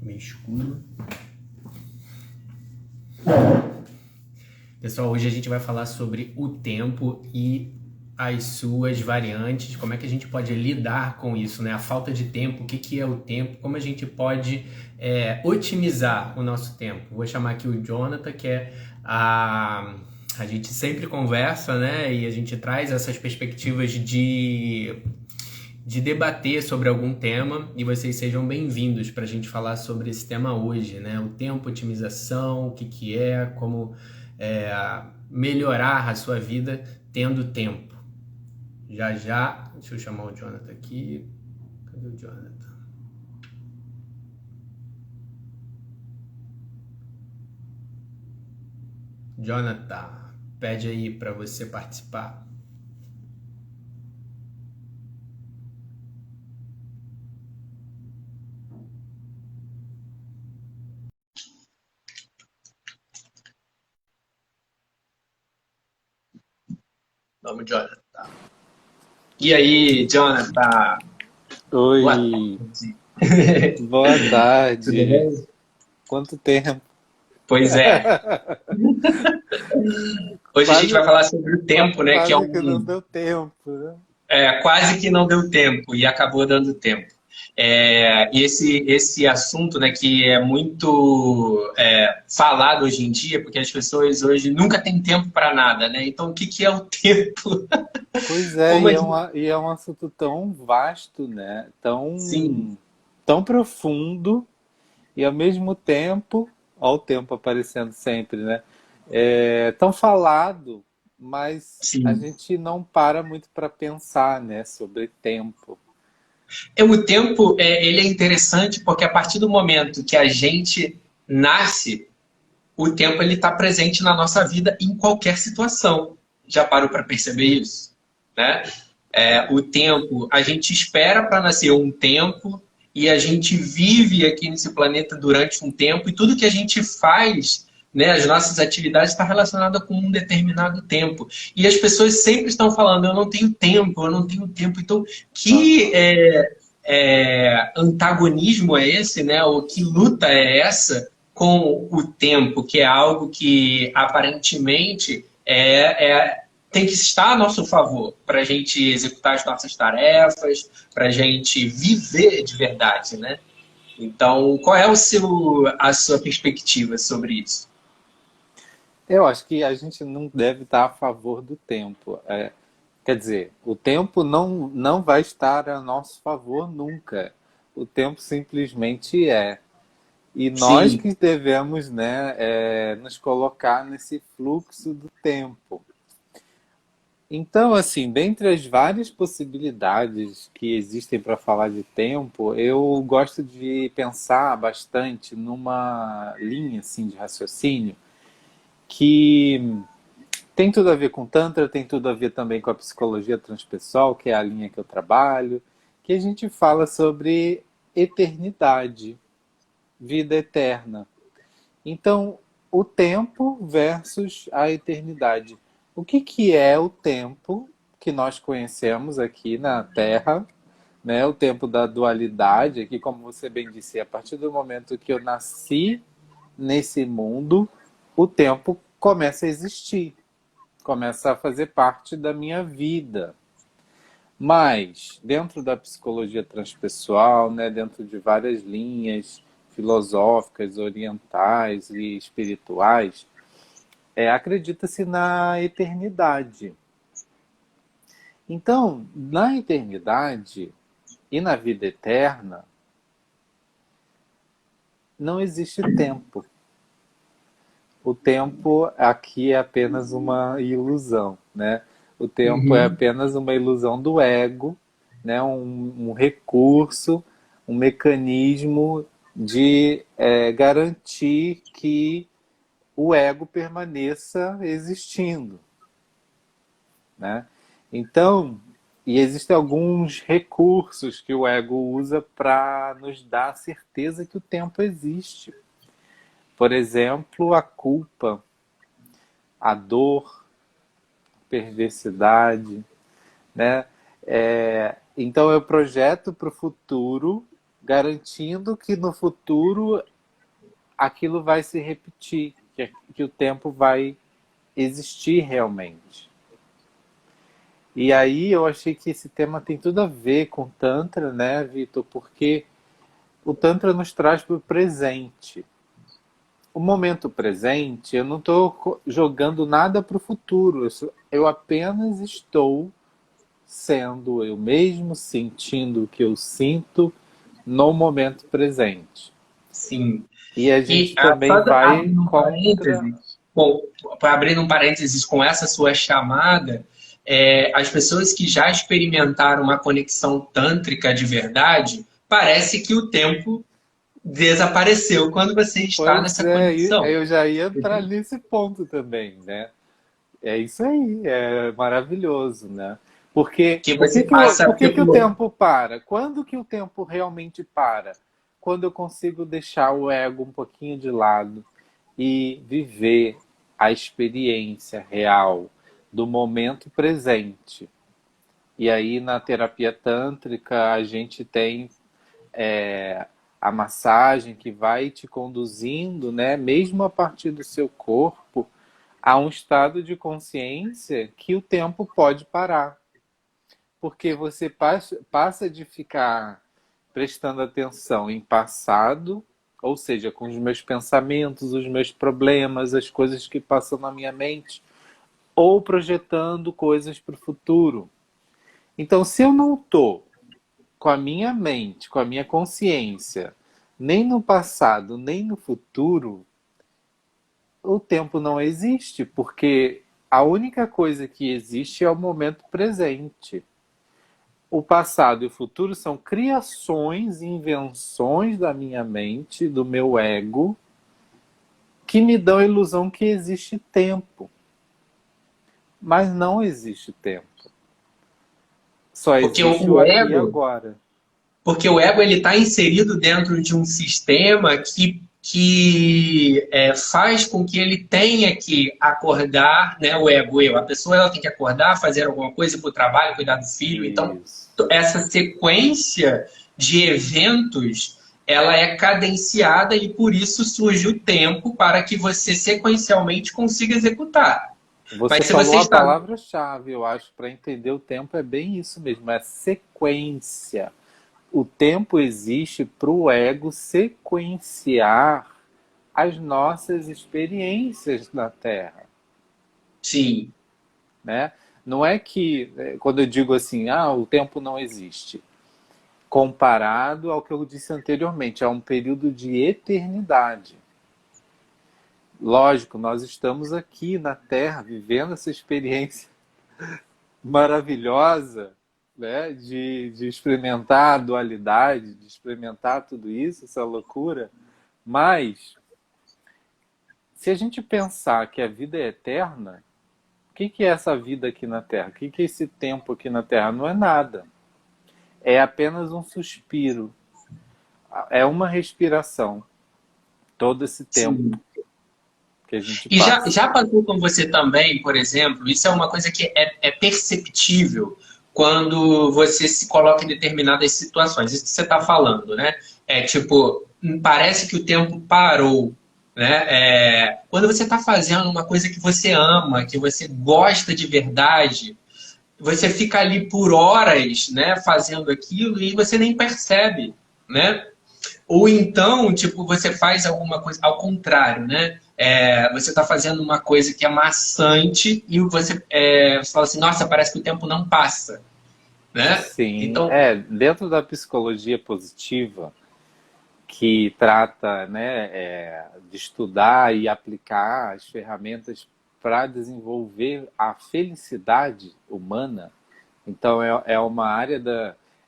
Meio escuro. Pessoal, hoje a gente vai falar sobre o tempo e as suas variantes, como é que a gente pode lidar com isso, né? A falta de tempo, o que que é o tempo, como a gente pode otimizar o nosso tempo. Vou chamar aqui o Jonathan, que é a gente sempre conversa, né? E a gente traz essas perspectivas de debater sobre algum tema, e vocês sejam bem-vindos para a gente falar sobre esse tema hoje, né? O tempo, otimização, o que que é, como é, melhorar a sua vida tendo tempo. Já já, deixa eu chamar o Jonathan aqui. Cadê o Jonathan? Jonathan, pede aí para você participar. Vamos, Jonathan. E aí, Jonathan? Boa Oi, tarde. boa Tudo tarde. bem? Quanto tempo? Pois é. Hoje a gente vai Quase, falar sobre o tempo, né? Que é quase que não um deu tempo, né? quase que não deu tempo e acabou dando tempo. E esse assunto, né, que é muito falado hoje em dia, porque as pessoas hoje nunca têm tempo para nada, né? Então, o que que é o tempo? Pois é, Como a gente... e é um assunto tão vasto, né? Sim, Tão profundo e ao mesmo tempo, ó o tempo aparecendo sempre, né? Tão falado, mas a sim. gente não para muito para pensar, né, sobre tempo. O tempo, ele é interessante porque a partir do momento que a gente nasce, o tempo ele está presente na nossa vida em qualquer situação. Já parou para perceber isso? Né? O tempo, a gente espera para nascer um tempo e a gente vive aqui nesse planeta durante um tempo e tudo que a gente faz, né, as nossas atividades está relacionada com um determinado tempo. E as pessoas sempre estão falando, eu não tenho tempo, eu não tenho tempo. Então, que Aham. antagonismo é esse, né? Ou que luta é essa com o tempo, que é algo que aparentemente tem que estar a nosso favor para a gente executar as nossas tarefas, para a gente viver de verdade, né? Então, qual é a sua perspectiva sobre isso? Eu acho que a gente não deve estar a favor do tempo. Quer dizer, o tempo não vai estar a nosso favor nunca. O tempo simplesmente é. E nós Sim, que devemos, né, nos colocar nesse fluxo do tempo. Então, assim, dentre as várias possibilidades que existem para falar de tempo, eu gosto de pensar bastante numa linha assim, de raciocínio que tem tudo a ver com Tantra, tem tudo a ver também com a psicologia transpessoal, que é a linha que eu trabalho, que a gente fala sobre eternidade, vida eterna. Então, o tempo versus a eternidade. O que, que é o tempo que nós conhecemos aqui na Terra, né? O tempo da dualidade, aqui como você bem disse, a partir do momento que eu nasci nesse mundo, o tempo começa a existir, começa a fazer parte da minha vida. Mas, dentro da psicologia transpessoal, né, dentro de várias linhas filosóficas, orientais e espirituais, acredita-se na eternidade. Então, na eternidade e na vida eterna, não existe tempo. O tempo aqui é apenas uma ilusão, né? O tempo é uhum, apenas uma ilusão do ego, né? Um recurso, um mecanismo de garantir que o ego permaneça existindo, né? Então, e existem alguns recursos que o ego usa para nos dar a certeza que o tempo existe. Por exemplo, a culpa, a dor, perversidade, né? Então eu projeto para o futuro, garantindo que no futuro aquilo vai se repetir, que o tempo vai existir realmente. E aí eu achei que esse tema tem tudo a ver com Tantra, né, Vitor? Porque o Tantra nos traz para o presente. O momento presente, eu não estou jogando nada para o futuro, eu apenas estou sendo eu mesmo, sentindo o que eu sinto no momento presente. Sim. E a E gente também só vai abrindo um contra. parênteses, abrindo um parênteses com essa sua chamada, as pessoas que já experimentaram uma conexão tântrica de verdade, parece que o tempo desapareceu quando você está Pois nessa é, conexão. eu já ia entrar nesse ponto também, né? É isso aí, é maravilhoso, né? Porque Que você por passa, que que o tipo, tempo para? Quando que o tempo realmente para? Quando eu consigo deixar o ego um pouquinho de lado e viver a experiência real do momento presente. E aí na terapia tântrica a gente tem a massagem que vai te conduzindo, né, mesmo a partir do seu corpo, a um estado de consciência que o tempo pode parar. Porque você passa de ficar prestando atenção em passado, ou seja, com os meus pensamentos, os meus problemas, as coisas que passam na minha mente, ou projetando coisas para o futuro. Então, se eu não estou com a minha mente, com a minha consciência, nem no passado, nem no futuro, o tempo não existe, porque a única coisa que existe é o momento presente. O passado e o futuro são criações e invenções da minha mente, do meu ego, que me dão a ilusão que existe tempo. Mas não existe tempo. Só porque existe o o aqui e ego agora. Porque o ego ele está inserido dentro de um sistema que faz com que ele tenha que acordar, né? O ego, a pessoa ela tem que acordar, fazer alguma coisa para o trabalho, cuidar do filho. Então, Isso. essa sequência de eventos ela é cadenciada e por isso surge o tempo para que você sequencialmente consiga executar. Você Mas se falou você a está palavra-chave, eu acho, para entender o tempo é bem isso mesmo, é sequência. O tempo existe para o ego sequenciar as nossas experiências na Terra, sim, né? Não é que, quando eu digo assim, o tempo não existe, comparado ao que eu disse anteriormente, a um período de eternidade. Lógico, nós estamos aqui na Terra vivendo essa experiência maravilhosa, né, de experimentar a dualidade, de experimentar tudo isso, essa loucura. Mas, se a gente pensar que a vida é eterna, o que que é essa vida aqui na Terra? O que que é esse tempo aqui na Terra? Não é nada. É apenas um suspiro. É uma respiração. Todo esse tempo sim. que a gente E já, passa. já passou com você também, por exemplo, isso é uma coisa que é perceptível quando você se coloca em determinadas situações. Isso que você está falando, né? É tipo, parece que o tempo parou, né? Quando você está fazendo uma coisa que você ama, que você gosta de verdade, você fica ali por horas, né, fazendo aquilo e você nem percebe, né? Ou então, tipo, você faz alguma coisa ao contrário, né? Você está fazendo uma coisa que é maçante e você fala assim, nossa, parece que o tempo não passa, né? Sim, Então, dentro da psicologia positiva, que trata, né, de estudar e aplicar as ferramentas para desenvolver a felicidade humana. Então é uma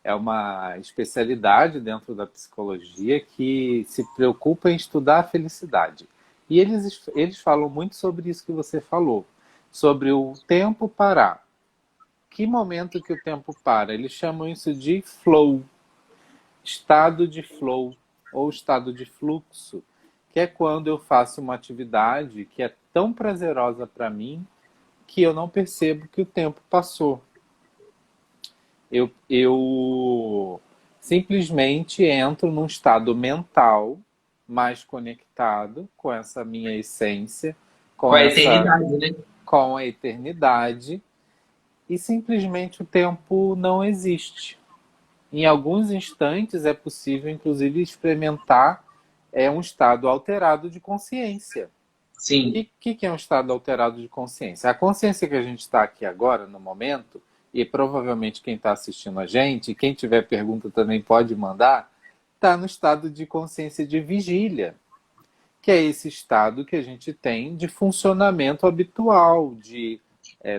é uma especialidade dentro da psicologia que se preocupa em estudar a felicidade. E eles falam muito sobre isso que você falou, sobre o tempo parar. Que momento que o tempo para? Eles chamam isso de flow, estado de flow ou estado de fluxo, que é quando eu faço uma atividade que é tão prazerosa para mim que eu não percebo que o tempo passou. Eu simplesmente entro num estado mental mais conectado com essa minha essência, Com com a essa, eternidade, né? com a eternidade, e simplesmente o tempo não existe. Em alguns instantes é possível, inclusive, experimentar um estado alterado de consciência. O Sim. que é um estado alterado de consciência? A consciência que a gente está aqui agora, no momento, e provavelmente quem está assistindo a gente, quem tiver pergunta também pode mandar, está no estado de consciência de vigília, que é esse estado que a gente tem de funcionamento habitual, de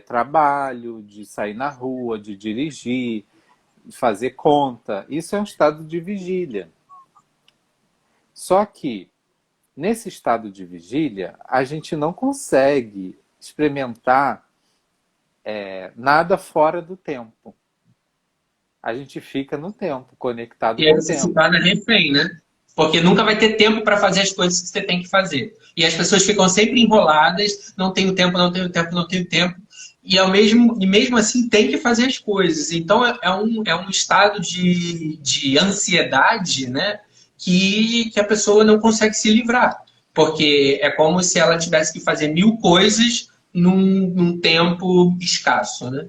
trabalho, de sair na rua, de dirigir, de fazer conta. Isso é um estado de vigília. Só que nesse estado de vigília, a gente não consegue experimentar nada fora do tempo. A gente fica no tempo, conectado E aí com o você se tempo. torna refém, né? Porque nunca vai ter tempo para fazer as coisas que você tem que fazer. E as pessoas ficam sempre enroladas, não tenho tempo, não tenho tempo, não tenho tempo. E mesmo assim tem que fazer as coisas. Então é um estado de ansiedade, né? Que a pessoa não consegue se livrar. Porque é como se ela tivesse que fazer mil coisas num tempo escasso, né?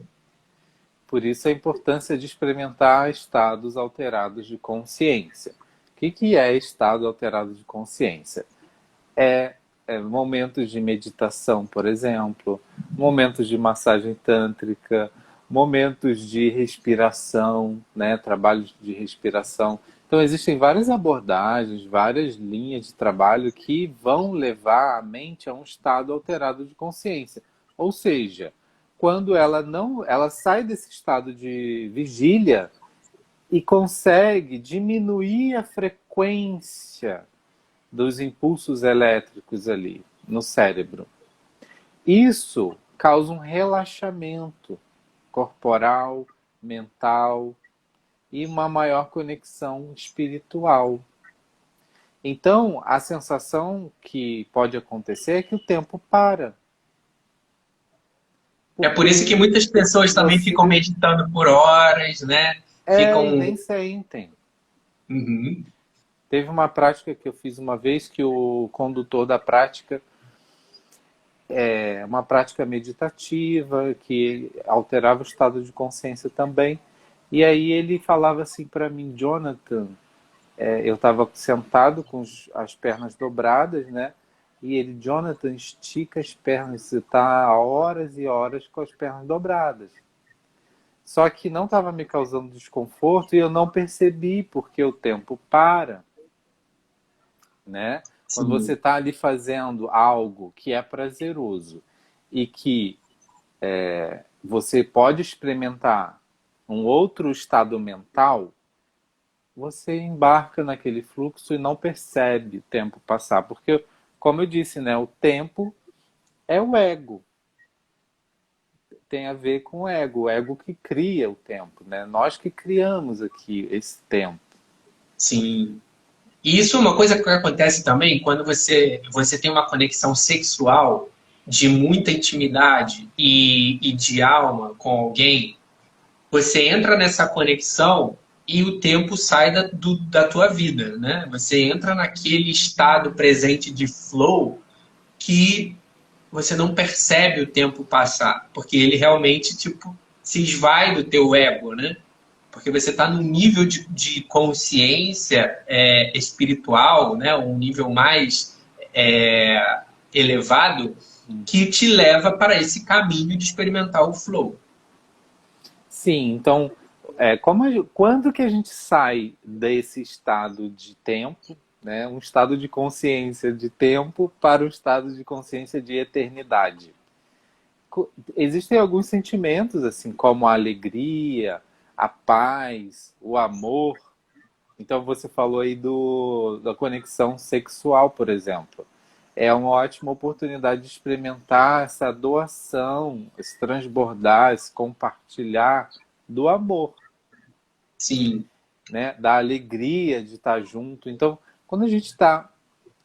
Por isso a importância de experimentar estados alterados de consciência. O que é estado alterado de consciência? Momentos de meditação, por exemplo, momentos de massagem tântrica, momentos de respiração, né, trabalhos de respiração. Então existem várias abordagens, várias linhas de trabalho que vão levar a mente a um estado alterado de consciência. Ou seja, quando ela sai desse estado de vigília e consegue diminuir a frequência dos impulsos elétricos ali no cérebro. Isso causa um relaxamento corporal, mental e uma maior conexão espiritual. Então, a sensação que pode acontecer é que o tempo para. É por isso que Porque muitas pessoas também ficam você meditando por horas, né? e Ficam. nem sentem. Uhum. Teve uma prática que eu fiz uma vez que o condutor da prática uma prática meditativa que alterava o estado de consciência também. E aí ele falava assim para mim, Jonathan, eu estava sentado com as pernas dobradas, né? E ele, Jonathan, estica as pernas, você está há horas e horas com as pernas dobradas. Só que não estava me causando desconforto e eu não percebi porque o tempo para, né? Quando você Sim. está ali fazendo algo que é prazeroso e que você pode experimentar um outro estado mental, você embarca naquele fluxo e não percebe o tempo passar. Porque, como eu disse, né, o tempo é o ego. Tem a ver com o ego que cria o tempo, né? Nós que criamos aqui esse tempo. Sim. E isso é uma coisa que acontece também quando você tem uma conexão sexual de muita intimidade e de alma com alguém. Você entra nessa conexão e o tempo sai da tua vida, né? Você entra naquele estado presente de flow que você não percebe o tempo passar, porque ele realmente, tipo, se esvai do teu ego, né? Porque você está num nível de consciência espiritual, né? Um nível mais elevado que te leva para esse caminho de experimentar o flow. Sim, então, quando que a gente sai desse estado de tempo, né, um estado de consciência de tempo para o estado de consciência de eternidade? Existem alguns sentimentos, assim, como a alegria, a paz, o amor. Então, você falou aí da conexão sexual, por exemplo. É uma ótima oportunidade de experimentar essa doação, esse transbordar, esse compartilhar do amor, Sim, né? Da alegria de estar junto. Então, quando a gente está,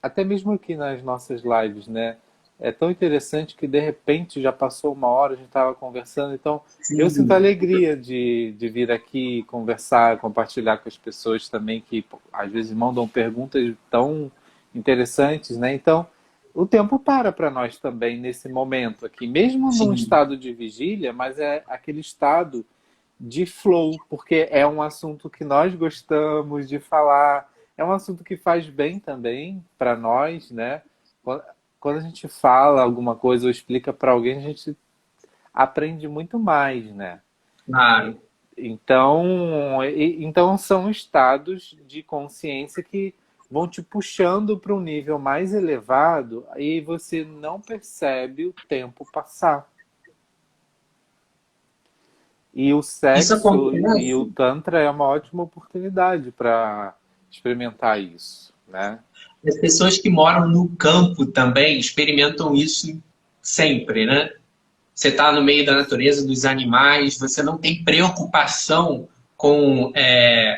até mesmo aqui nas nossas lives, né? é tão interessante que de repente já passou uma hora, a gente estava conversando, então eu sinto Sim. alegria de vir aqui conversar, compartilhar com as pessoas também que pô, às vezes mandam perguntas tão interessantes, né? Então, o tempo para nós também nesse momento aqui, mesmo num Sim. estado de vigília, mas é aquele estado de flow, porque é um assunto que nós gostamos de falar, é um assunto que faz bem também para nós, né? Quando a gente fala alguma coisa ou explica para alguém, a gente aprende muito mais, né? Claro. Então são estados de consciência que vão te puxando para um nível mais elevado e você não percebe o tempo passar. E o Isso sexo e o acontece. tantra é uma ótima oportunidade para experimentar isso, né? As pessoas que moram no campo também experimentam isso sempre, né? Você está no meio da natureza, dos animais, você não tem preocupação com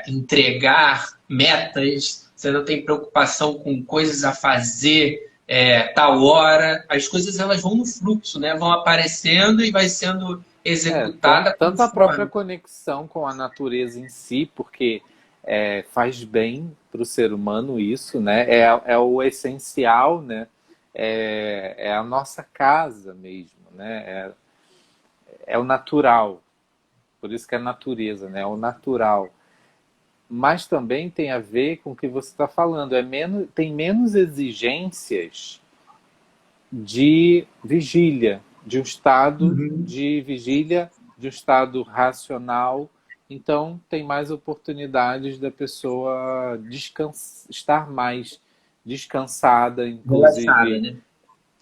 entregar metas, você não tem preocupação com coisas a fazer tal hora. As coisas elas vão no fluxo, né? Vão aparecendo e vai sendo executada Tanto a própria conforme. conexão com a natureza em si, porque faz bem para o ser humano isso, né? É o essencial, né? É a nossa casa mesmo, né? É o natural, por isso que é natureza, né? É o natural. Mas também tem a ver com o que você está falando, tem menos exigências de vigília, de um estado Uhum. de vigília, de um estado racional. Então, tem mais oportunidades da pessoa estar mais descansada, Relaxada, inclusive né?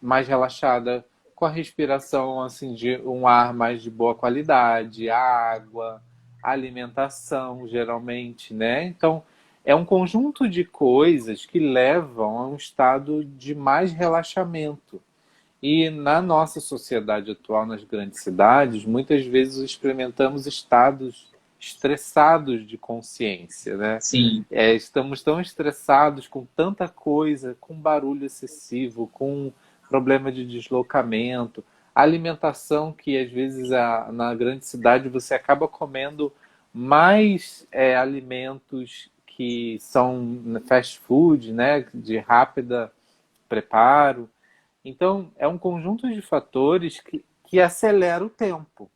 mais relaxada, com a respiração assim de um ar mais de boa qualidade, água, alimentação, geralmente, né? Então, é um conjunto de coisas que levam a um estado de mais relaxamento. E na nossa sociedade atual, nas grandes cidades, muitas vezes experimentamos estados estressados de consciência, né? Sim. Estamos tão estressados com tanta coisa, com barulho excessivo, com problema de deslocamento, alimentação que às vezes na grande cidade você acaba comendo mais alimentos que são fast food, né? De rápida preparo. Então, é um conjunto de fatores que acelera o tempo.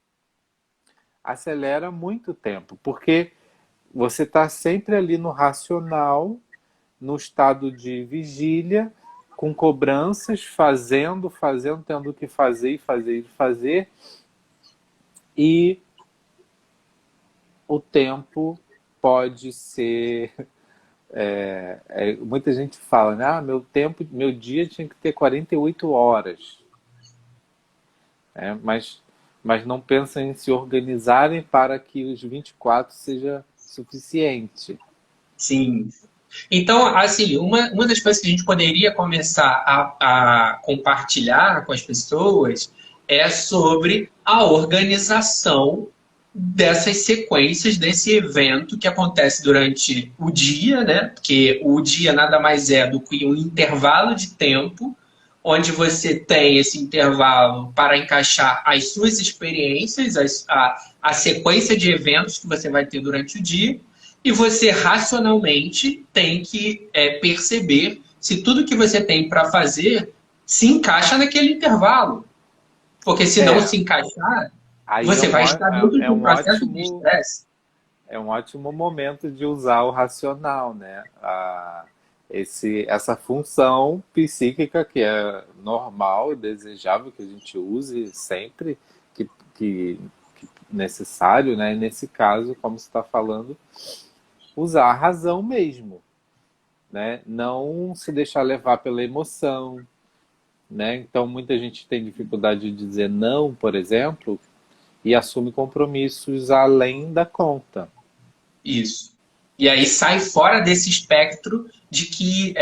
Acelera muito o tempo, porque você está sempre ali no racional, no estado de vigília, com cobranças, fazendo, tendo que fazer e fazer e fazer, e o tempo pode ser. Muita gente fala, né? Meu dia tinha que ter 48 horas. Mas não pensam em se organizarem para que os 24 seja suficiente. Sim. Então, assim, uma das coisas que a gente poderia começar a compartilhar com as pessoas é sobre a organização dessas sequências desse evento que acontece durante o dia, né? Porque o dia nada mais é do que um intervalo de tempo, onde você tem esse intervalo para encaixar as suas experiências, a sequência de eventos que você vai ter durante o dia, e você racionalmente tem que perceber se tudo que você tem para fazer se encaixa naquele intervalo. Porque se não É, se encaixar, aí você vai estar dentro de um processo de estresse. é um ótimo momento de usar o racional, né? Essa função psíquica que é normal e desejável que a gente use sempre, que, que, que necessário, né? E nesse caso, como você está falando, usar a razão mesmo, né? Não se deixar levar pela emoção, né? Então muita gente tem dificuldade de dizer não, por exemplo, e assume compromissos além da conta. Isso. E aí sai fora desse espectro de que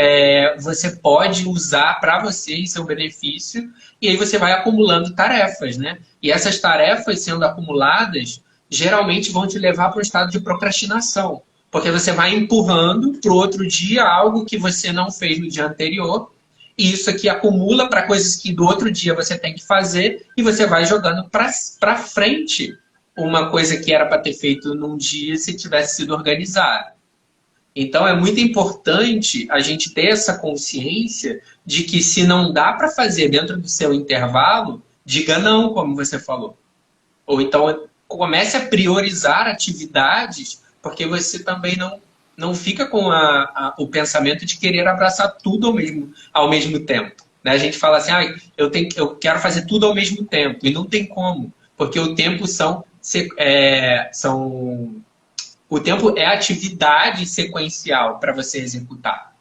você pode usar para você em seu benefício, e aí você vai acumulando tarefas, né? E essas tarefas sendo acumuladas, geralmente vão te levar para um estado de procrastinação, porque você vai empurrando para o outro dia algo que você não fez no dia anterior, e isso aqui acumula para coisas que do outro dia você tem que fazer, e você vai jogando para frente uma coisa que era para ter feito num dia se tivesse sido organizada. Então é muito importante a gente ter essa consciência de que se não dá para fazer dentro do seu intervalo, diga não, como você falou. Ou então comece a priorizar atividades, porque você também não fica com o pensamento de querer abraçar tudo ao mesmo tempo. Né? A gente fala assim, eu quero fazer tudo ao mesmo tempo, e não tem como, porque o tempo o tempo é atividade sequencial para você executar.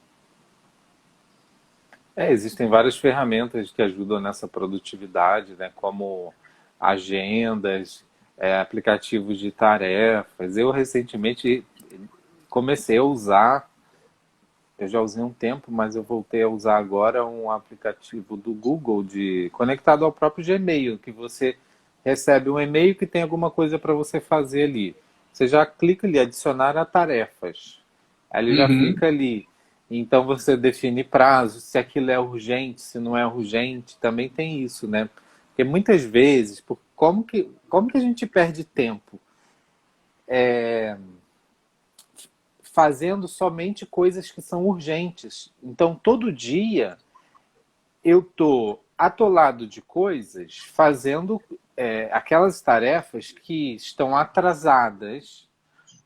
Existem várias ferramentas que ajudam nessa produtividade, né? Como agendas, aplicativos de tarefas. Eu recentemente comecei a usar, eu já usei um tempo, mas eu voltei a usar agora um aplicativo do Google conectado ao próprio Gmail, que você recebe um e-mail que tem alguma coisa para você fazer ali. Você já clica ali, adicionar a tarefas. Aí ele já Uhum. fica ali. Então você define prazo, se aquilo é urgente, se não é urgente, também tem isso, né? Porque muitas vezes, como que a gente perde tempo? Fazendo somente coisas que são urgentes. Então todo dia eu estou atolado de coisas, fazendo aquelas tarefas que estão atrasadas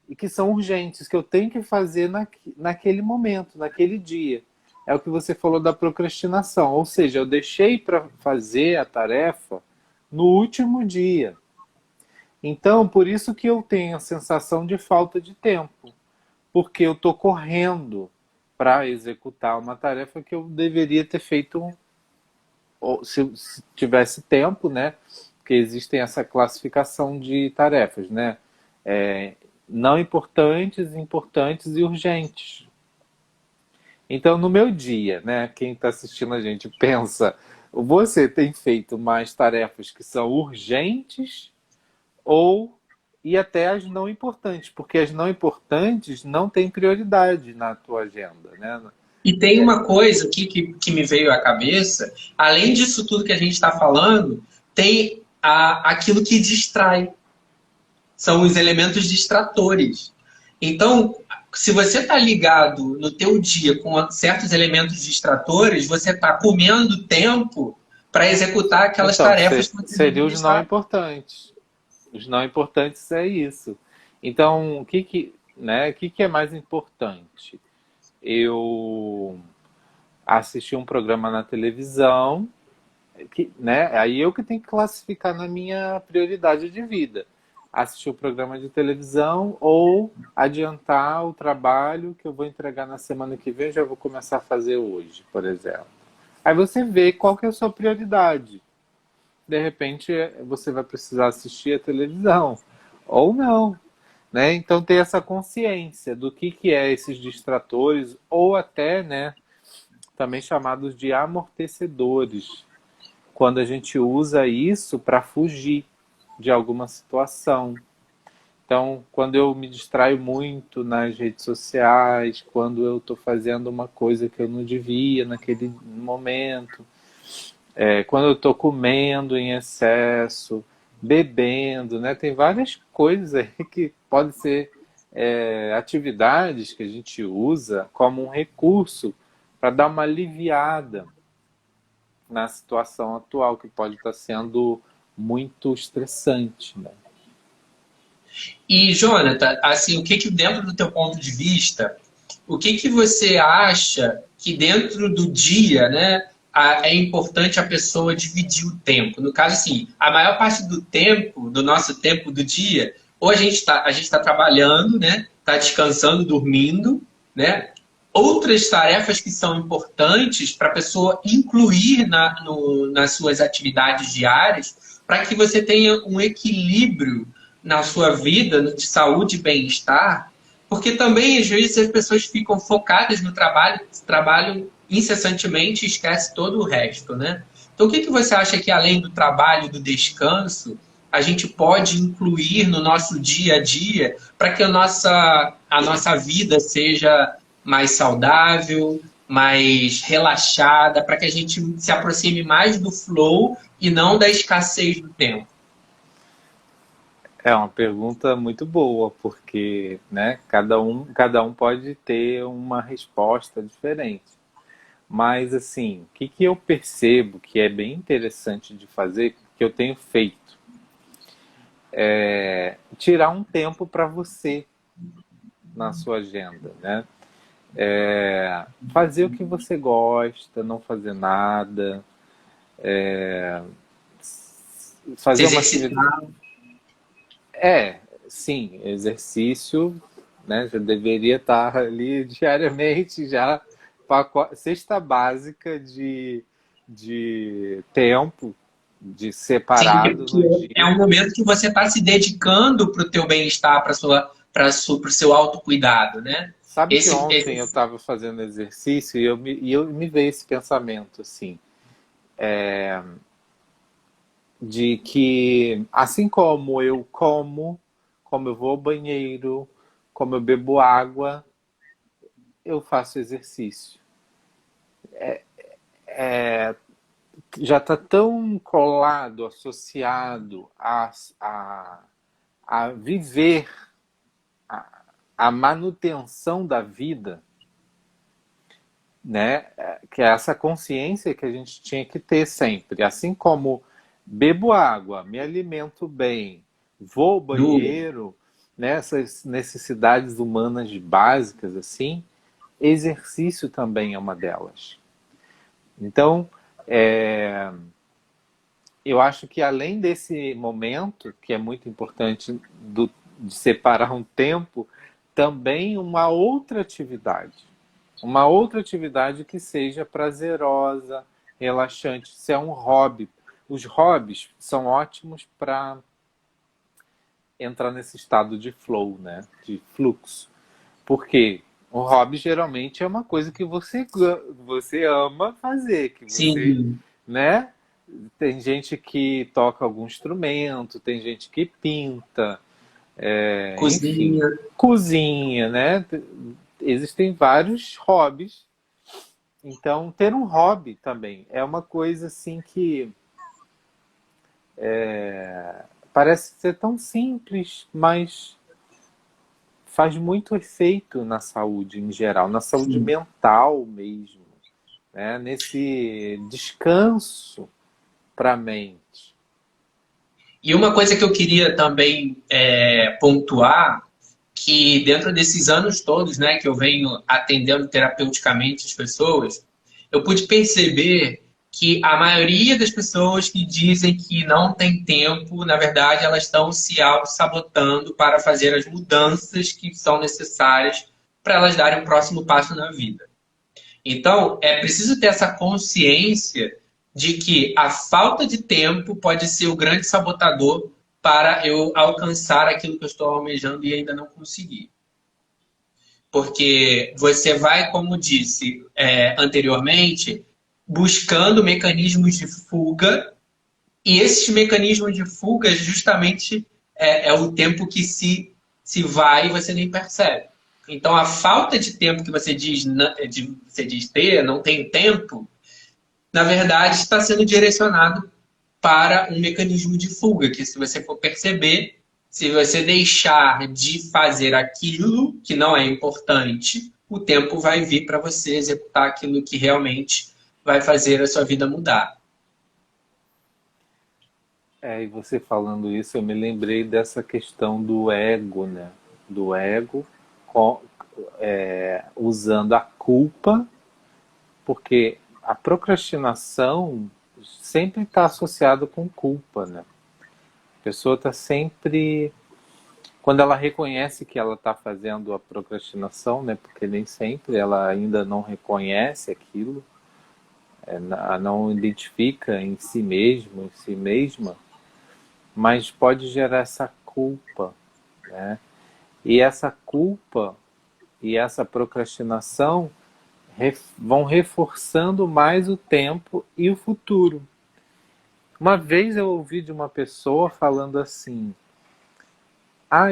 e que são urgentes, que eu tenho que fazer naquele momento, naquele dia. É o que você falou da procrastinação, ou seja, eu deixei para fazer a tarefa no último dia. Então, por isso que eu tenho a sensação de falta de tempo, porque eu estou correndo para executar uma tarefa que eu deveria ter feito se tivesse tempo, né? Porque existem essa classificação de tarefas, né? Não importantes, importantes e urgentes. Então, no meu dia, né? Quem está assistindo a gente pensa, você tem feito mais tarefas que são urgentes e até as não importantes, porque as não importantes não têm prioridade na tua agenda, né? E tem uma coisa aqui que me veio à cabeça, além disso tudo que a gente está falando, tem aquilo que distrai. São os elementos distratores. Então, se você está ligado no teu dia com certos elementos distratores, você está comendo tempo para executar aquelas Então, tarefas que você seria deveria os não estar. importantes. Os não importantes é isso. Então, o que é mais importante? Eu assistir um programa na televisão, né? Aí eu que tenho que classificar na minha prioridade de vida. Assistir o programa de televisão ou adiantar o trabalho que eu vou entregar na semana que vem, já vou começar a fazer hoje, por exemplo. Aí você vê qual que é a sua prioridade. De repente você vai precisar assistir a televisão ou não, né? Então ter essa consciência do que é esses distratores ou até, né, também chamados de amortecedores, quando a gente usa isso para fugir de alguma situação. Então, quando eu me distraio muito nas redes sociais, quando eu estou fazendo uma coisa que eu não devia naquele momento, quando eu estou comendo em excesso, bebendo, né? Tem várias coisas aí que podem ser atividades que a gente usa como um recurso para dar uma aliviada na situação atual, que pode estar sendo muito estressante, né? E, Jonathan, assim, dentro do teu ponto de vista, o que você acha que dentro do dia, né, é importante a pessoa dividir o tempo? No caso, assim, a maior parte do tempo, do nosso tempo do dia, ou a gente tá trabalhando, né, está descansando, dormindo, né? Outras tarefas que são importantes para a pessoa incluir nas suas atividades diárias, para que você tenha um equilíbrio na sua vida de saúde e bem-estar, porque também, às vezes, as pessoas ficam focadas no trabalho, trabalham incessantemente e esquecem todo o resto, né? Então, o que você acha que, além do trabalho e do descanso, a gente pode incluir no nosso dia a dia para que a nossa vida seja mais saudável, mais relaxada, para que a gente se aproxime mais do flow e não da escassez do tempo? É uma pergunta muito boa, porque, né, cada um pode ter uma resposta diferente. Mas, assim, o que que eu percebo que é bem interessante de fazer, que eu tenho feito, é tirar um tempo para você na sua agenda, né? Fazer o que você gosta, não fazer nada, Se fazer uma atividade. exercitar. Sim, exercício, né? Já deveria estar ali diariamente já cesta básica de tempo de Sim, separado que no é dia. um momento que você está se dedicando para o teu bem-estar, para o seu autocuidado, né? Sabe que ontem eu Esse, estava fazendo exercício e eu me veio esse pensamento assim, de que assim como eu como eu vou ao banheiro, como eu bebo água, eu faço exercício. Já está tão colado, associado a viver a manutenção da vida, né? Que é essa consciência que a gente tinha que ter sempre. Assim como bebo água, me alimento bem, vou ao do, banheiro, nessas necessidades humanas básicas assim, exercício também é uma delas. Então, é, eu acho que além desse momento, que é muito importante de separar um tempo, também uma outra atividade. Uma outra atividade que seja prazerosa, relaxante. Se é um hobby. Os hobbies são ótimos para entrar nesse estado de flow, né? De fluxo. Porque o hobby geralmente é uma coisa que você ama fazer, que você, sim, né? Tem gente que toca algum instrumento, tem gente que pinta, enfim, cozinha. cozinha, né? Existem vários hobbies. Então, ter um hobby também é uma coisa assim que parece ser tão simples, mas faz muito efeito na saúde em geral, na saúde Sim. mental mesmo, né? Nesse descanso para a mente. E uma coisa que eu queria também pontuar, que dentro desses anos todos, né, que eu venho atendendo terapeuticamente as pessoas, eu pude perceber que a maioria das pessoas que dizem que não tem tempo, na verdade, elas estão se auto-sabotando para fazer as mudanças que são necessárias para elas darem o próximo passo na vida. Então, é preciso ter essa consciência de que a falta de tempo pode ser o grande sabotador para eu alcançar aquilo que eu estou almejando e ainda não consegui. Porque você vai, como disse anteriormente, buscando mecanismos de fuga, e esses mecanismos de fuga justamente é o tempo que se vai e você nem percebe. Então, a falta de tempo que você diz ter, não tem tempo, na verdade, está sendo direcionado para um mecanismo de fuga, que se você for perceber, se você deixar de fazer aquilo que não é importante, o tempo vai vir para você executar aquilo que realmente vai fazer a sua vida mudar. E você falando isso, eu me lembrei dessa questão do ego, né? Do ego co- usando a culpa, porque a procrastinação sempre está associada com culpa, né? A pessoa está sempre. Quando ela reconhece que ela está fazendo a procrastinação, né? Porque nem sempre ela ainda não reconhece aquilo, não identifica em si mesmo, em si mesma, mas pode gerar essa culpa, né? E essa culpa e essa procrastinação vão reforçando mais o tempo e o futuro. Uma vez eu ouvi de uma pessoa falando assim: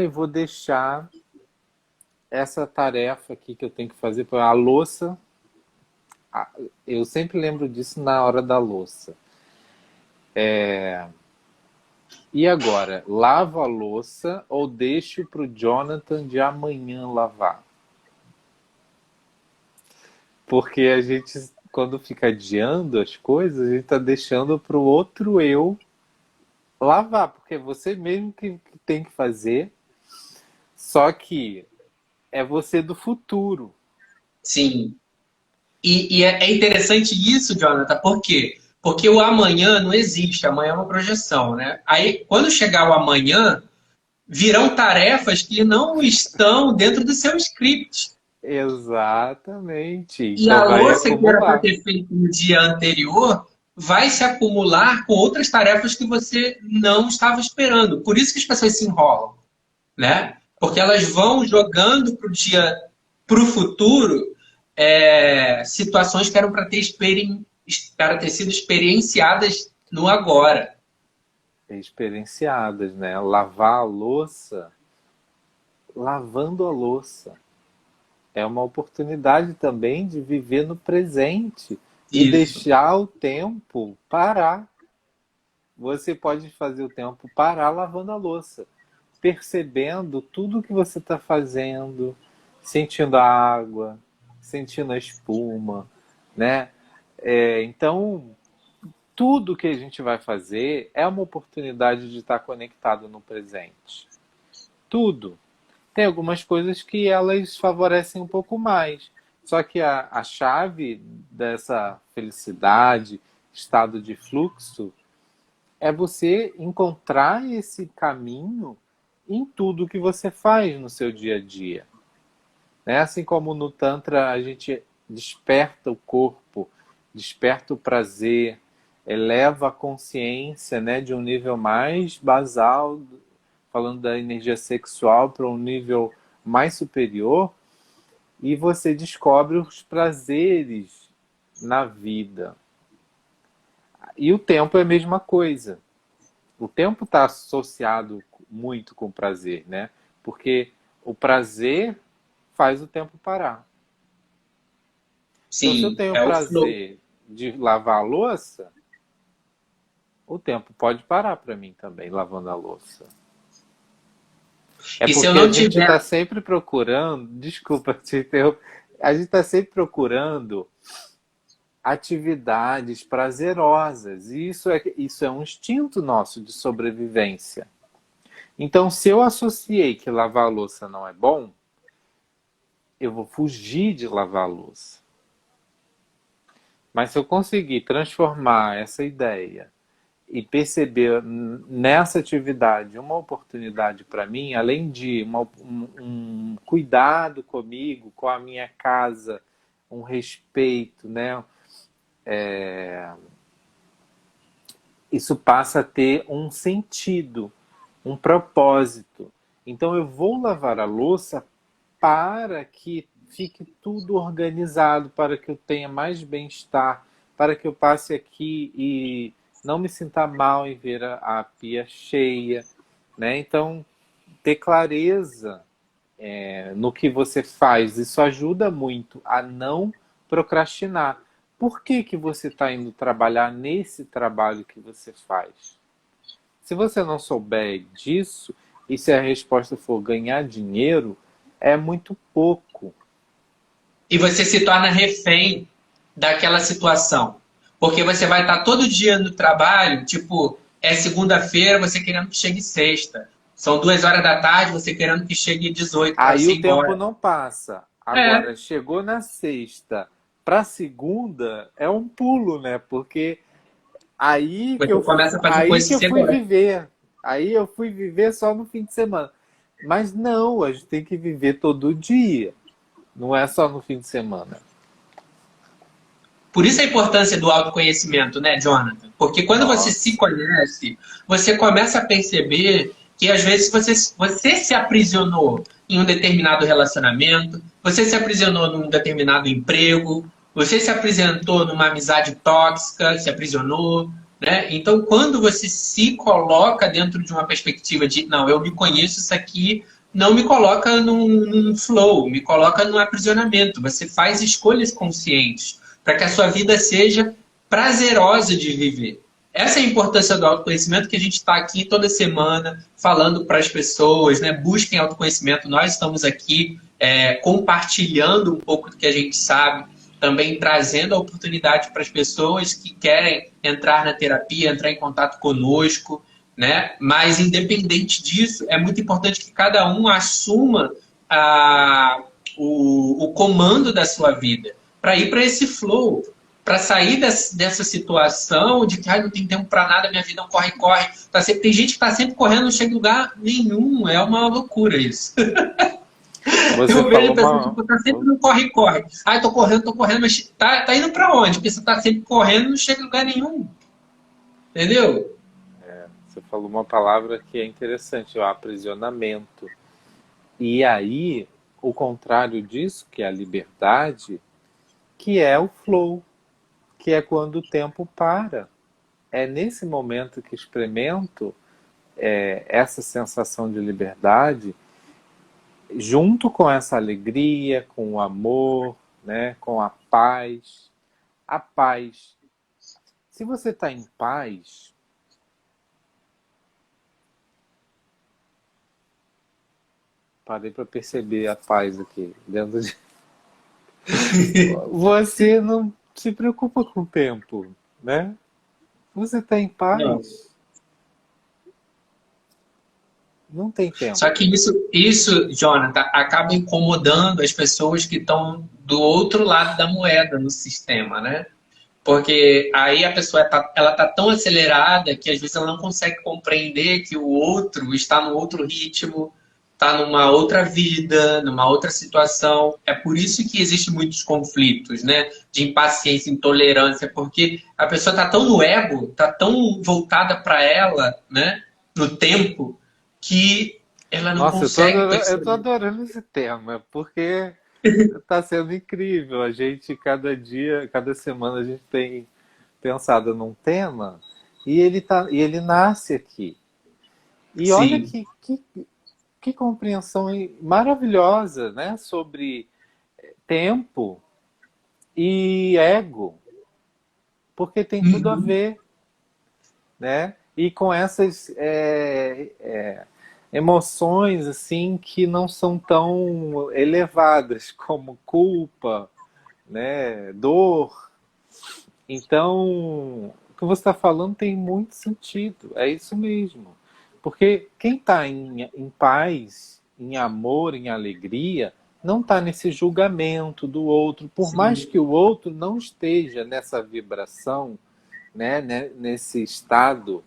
eu vou deixar essa tarefa aqui que eu tenho que fazer, a louça, Eu sempre lembro disso na hora da louça. E agora, lavo a louça ou deixo para o Jonathan de amanhã lavar? Porque a gente, quando fica adiando as coisas, a gente está deixando para o outro eu lavar, porque é você mesmo que tem que fazer, só que é você do futuro. Sim. E é interessante isso, Jonathan, por quê? Porque o amanhã não existe, amanhã é uma projeção, né? Aí, quando chegar o amanhã, virão tarefas que não estão dentro do seu script. Exatamente. E Então a vai louça que era para acumular. ter feito no dia anterior vai se acumular com outras tarefas que você não estava esperando. Por isso que as pessoas se enrolam, né? Porque elas vão jogando para o futuro, situações que eram para ter sido experienciadas no agora. Experienciadas, né? Lavar a louça, lavando a louça. É uma oportunidade também de viver no presente e Isso. deixar o tempo parar. Você pode fazer o tempo parar lavando a louça, percebendo tudo que você está fazendo, sentindo a água, sentindo a espuma, né? Então, tudo que a gente vai fazer é uma oportunidade de estar conectado no presente. Tudo. Tem algumas coisas que elas favorecem um pouco mais. Só que a chave dessa felicidade, estado de fluxo, é você encontrar esse caminho em tudo que você faz no seu dia a dia. Né? Assim como no Tantra a gente desperta o corpo, desperta o prazer, eleva a consciência, né, de um nível mais basal, falando da energia sexual, para um nível mais superior, e você descobre os prazeres na vida. E o tempo é a mesma coisa. O tempo está associado muito com o prazer, né? Porque o prazer faz o tempo parar. Então, se eu Sim, tenho o é o flow. prazer de lavar a louça, o tempo pode parar para mim também, lavando a louça. É E se eu porque a não gente tiver. está sempre procurando, desculpa te interromper, a gente está sempre procurando atividades prazerosas. E isso é um instinto nosso de sobrevivência. Então, se eu associei que lavar a louça não é bom, eu vou fugir de lavar a louça. Mas se eu conseguir transformar essa ideia e perceber nessa atividade uma oportunidade para mim, além de um cuidado comigo, com a minha casa, um respeito, né? Isso passa a ter um sentido, um propósito. Então eu vou lavar a louça para que fique tudo organizado, para que eu tenha mais bem-estar, para que eu passe aqui e não me sinta mal em ver a pia cheia, né? Então, ter clareza no que você faz, isso ajuda muito a não procrastinar. Por que que você está indo trabalhar nesse trabalho que você faz? Se você não souber disso, e se a resposta for ganhar dinheiro, é muito pouco. E você se torna refém daquela situação. Porque você vai estar todo dia no trabalho, tipo, é segunda-feira, você querendo que chegue sexta. São 2 horas da tarde, você querendo que chegue 18 para Aí você o ir tempo embora. não passa. É, Agora, chegou na sexta para segunda, é um pulo, né? Porque você começa a fazer aí coisas que que eu você fui gosta. viver. Aí eu fui viver só no fim de semana. Mas não, a gente tem que viver todo dia. Não é só no fim de semana. Por isso a importância do autoconhecimento, né, Jonathan? Porque quando você se Nossa. conhece, você começa a perceber que às vezes você se aprisionou em um determinado relacionamento, você se aprisionou num determinado emprego, você se aprisionou numa amizade tóxica, se aprisionou, né? Então, quando você se coloca dentro de uma perspectiva de, não, eu me conheço, isso aqui não me coloca num flow, me coloca num aprisionamento. Você faz escolhas conscientes. para que a sua vida seja prazerosa de viver. Essa é a importância do autoconhecimento que a gente está aqui toda semana falando para as pessoas, né? Busquem autoconhecimento. Nós estamos aqui compartilhando um pouco do que a gente sabe, também trazendo a oportunidade para as pessoas que querem entrar na terapia, entrar em contato conosco, né? Mas, independente disso, é muito importante que cada um assuma o comando da sua vida para ir para esse flow, para sair dessa situação de que não tem tempo para nada, minha vida não corre, corre. Tem gente que está sempre correndo, não chega em lugar nenhum. É uma loucura isso. Você Eu vejo falou a pessoa, tipo, tá sempre no corre, corre. Tô correndo, mas tá indo para onde? Porque você tá sempre correndo, não chega em lugar nenhum. Entendeu? você falou uma palavra que é interessante, o aprisionamento. E aí, o contrário disso, que é a liberdade, que é o flow, que é quando o tempo para. É nesse momento que experimento essa sensação de liberdade, junto com essa alegria, com o amor, né, com a paz. A paz. Se você está em paz, parei para perceber a paz aqui dentro de. Você não se preocupa com o tempo, né? Você está em Não. paz, não tem tempo. Só que isso, Jonathan, acaba incomodando as pessoas que estão do outro lado da moeda no sistema, né? Porque aí a pessoa ela tá tão acelerada que às vezes ela não consegue compreender que o outro está num outro ritmo, está numa outra vida, numa outra situação. É por isso que existem muitos conflitos, né? De impaciência, intolerância, porque a pessoa está tão no ego, está tão voltada para ela, né? No tempo, que ela não Nossa, consegue eu tô perceber. adorando esse tema, porque tá sendo incrível. A gente, cada dia, cada semana, a gente tem pensado num tema e ele nasce aqui. E olha Sim. que compreensão maravilhosa, né? Sobre tempo e ego, porque tem tudo a Uhum. ver, né? E com essas emoções assim que não são tão elevadas como culpa, né? Dor. Então, o que você está falando tem muito sentido. É isso mesmo. Porque quem está em paz, em amor, em alegria, não está nesse julgamento do outro, por mais Sim. que o outro não esteja nessa vibração, né, nesse estado,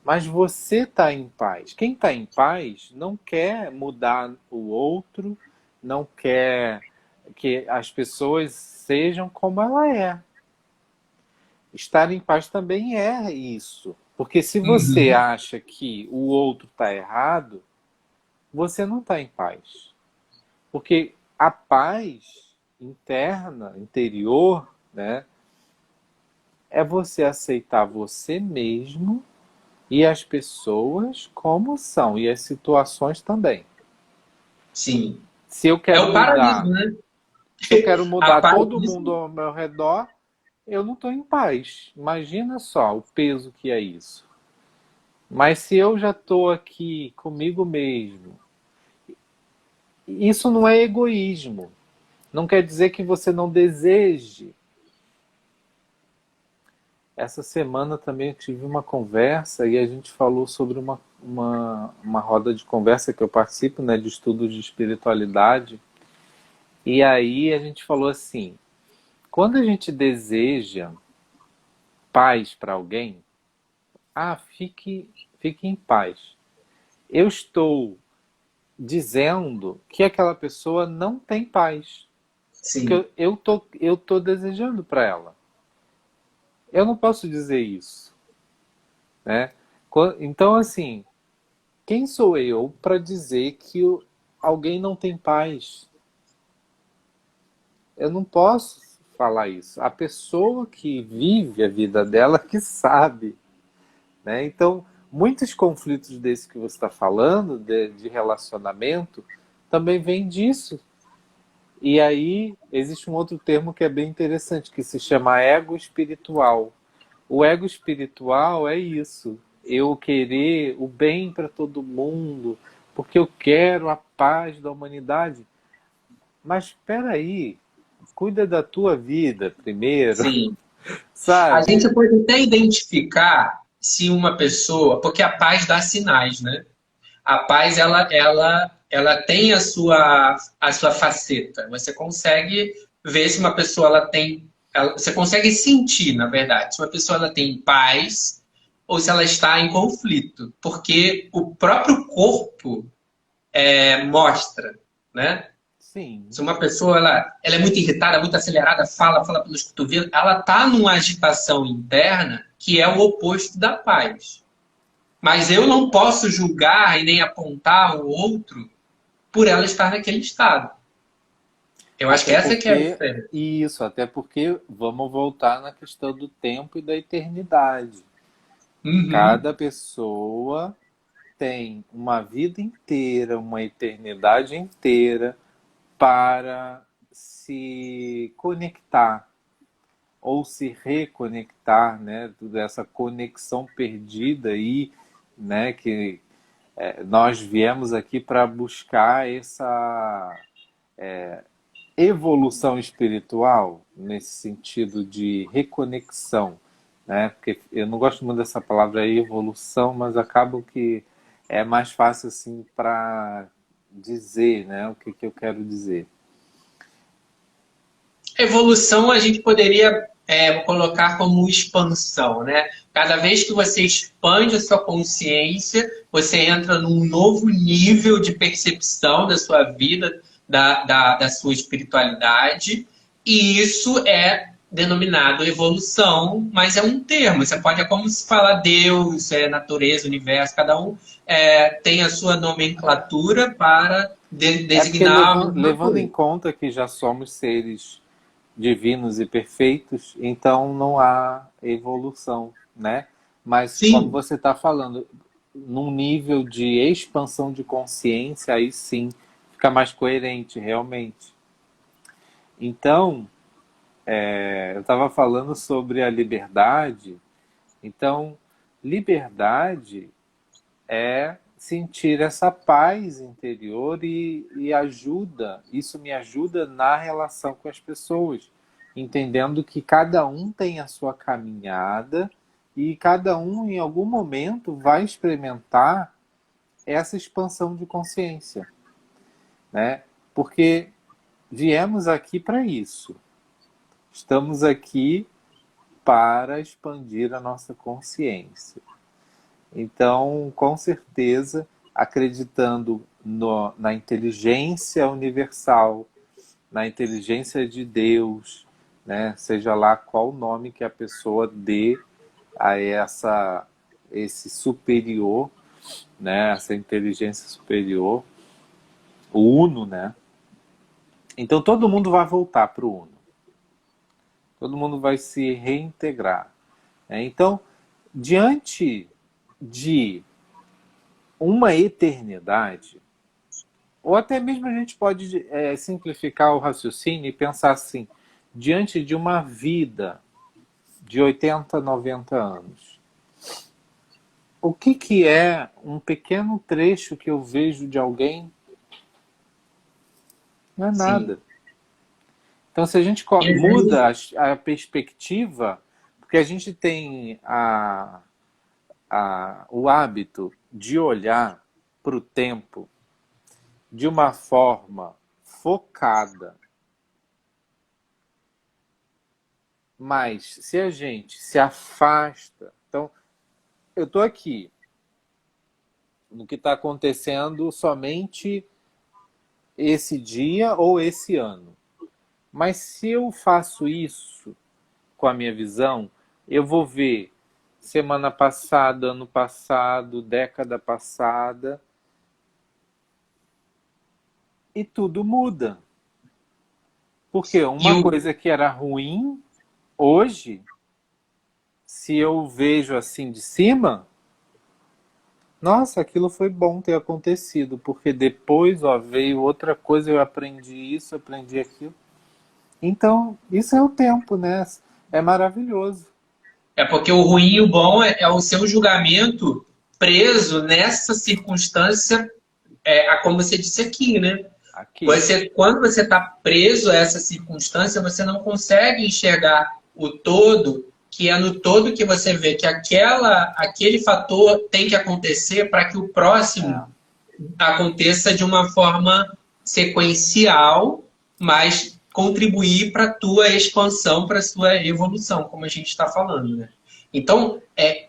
mas você está em paz. Quem está em paz não quer mudar o outro, não quer que as pessoas sejam como ela é. Estar em paz também é isso. Porque se você Uhum. acha que o outro está errado, você não está em paz. Porque a paz interna, interior, né, é você aceitar você mesmo e as pessoas como são, e as situações também. Sim. Se eu É quero o paradigma, mudar, né? se eu quero A mudar paz todo disso. mundo ao meu redor, eu não estou em paz. Imagina só o peso que é isso. Mas se eu já estou aqui comigo mesmo, isso não é egoísmo. Não quer dizer que você não deseje. Essa semana também eu tive uma conversa e a gente falou sobre uma roda de conversa que eu participo, né, de estudos de espiritualidade. E aí a gente falou assim, quando a gente deseja paz para alguém, fique em paz. Eu estou dizendo que aquela pessoa não tem paz. Sim. Porque eu tô desejando para ela. Eu não posso dizer isso, né? Então, assim, quem sou eu para dizer que alguém não tem paz? Eu não posso falar isso. A pessoa que vive a vida dela que sabe, né? Então, muitos conflitos desse que você está falando, de relacionamento, também vem disso. E aí existe um outro termo que é bem interessante, que se chama ego espiritual. O ego espiritual é isso, eu querer o bem para todo mundo, porque eu quero a paz da humanidade. Mas espera aí, cuida da tua vida primeiro, Sim. A sabe? gente pode até identificar se uma pessoa, porque a paz dá sinais, né? A paz ela tem a sua faceta. Você consegue ver se uma pessoa ela tem, você consegue sentir, na verdade, se uma pessoa ela tem paz ou se ela está em conflito, porque o próprio corpo mostra, né? Se Sim, uma pessoa ela é muito irritada, muito acelerada, fala pelos cotovelos, ela está numa agitação interna que é o oposto da paz. Mas eu não posso julgar e nem apontar o outro por ela estar naquele estado. Eu acho que até essa que é a porque diferença. isso, até porque vamos voltar na questão do tempo e da eternidade. Uhum. Cada pessoa tem uma vida inteira, uma eternidade inteira para se conectar ou se reconectar, né? Toda essa conexão perdida aí, né? Que nós viemos aqui para buscar essa evolução espiritual nesse sentido de reconexão, né? Porque eu não gosto muito dessa palavra aí, evolução, mas acabo que é mais fácil assim para dizer, né? O que eu quero dizer. Evolução a gente poderia colocar como expansão, né? Cada vez que você expande a sua consciência, você entra num novo nível de percepção da sua vida, da sua espiritualidade, e isso é denominado evolução, mas é um termo. Você pode, é como se falar Deus, natureza, universo, cada um tem a sua nomenclatura para É porque designar alguma levando em coisa. conta que já somos seres divinos e perfeitos, então não há evolução, né? Mas como Sim, você está falando, num nível de expansão de consciência, aí sim fica mais coerente, realmente. Então, eu estava falando sobre a liberdade. Então, liberdade é sentir essa paz interior e ajuda, isso me ajuda na relação com as pessoas, entendendo que cada um tem a sua caminhada e cada um em algum momento vai experimentar essa expansão de consciência, né? Porque viemos aqui para isso. Estamos aqui para expandir a nossa consciência. Então, com certeza, acreditando na inteligência universal, na inteligência de Deus, né? Seja lá qual nome que a pessoa dê a esse superior, né? Essa inteligência superior, o Uno, né? Então todo mundo vai voltar para o Uno, todo mundo vai se reintegrar, né? Então, diante de uma eternidade, ou até mesmo a gente pode simplificar o raciocínio e pensar assim: diante de uma vida de 80, 90 anos, o que é um pequeno trecho que eu vejo de alguém? Não é sim. nada. Então, se a gente E às muda vezes, a perspectiva, porque a gente tem o hábito de olhar para o tempo de uma forma focada. Mas se a gente se afasta, então eu estou aqui no que está acontecendo somente esse dia ou esse ano. Mas se eu faço isso com a minha visão, eu vou ver semana passada, ano passado, década passada, e tudo muda. Porque e uma o, coisa que era ruim, hoje, se eu vejo assim de cima, Nossa, aquilo foi bom ter acontecido, porque depois, ó, veio outra coisa, eu aprendi isso, aprendi aquilo. Então, isso é o tempo, né? É maravilhoso. É porque o ruim e o bom é o seu julgamento preso nessa circunstância, como você disse aqui, né? Aqui. Quando você está preso a essa circunstância, você não consegue enxergar o todo, que é no todo que você vê que aquele fator tem que acontecer para que o próximo É. aconteça de uma forma sequencial, mas contribuir para a tua expansão, para a sua evolução, como a gente está falando, né? Então,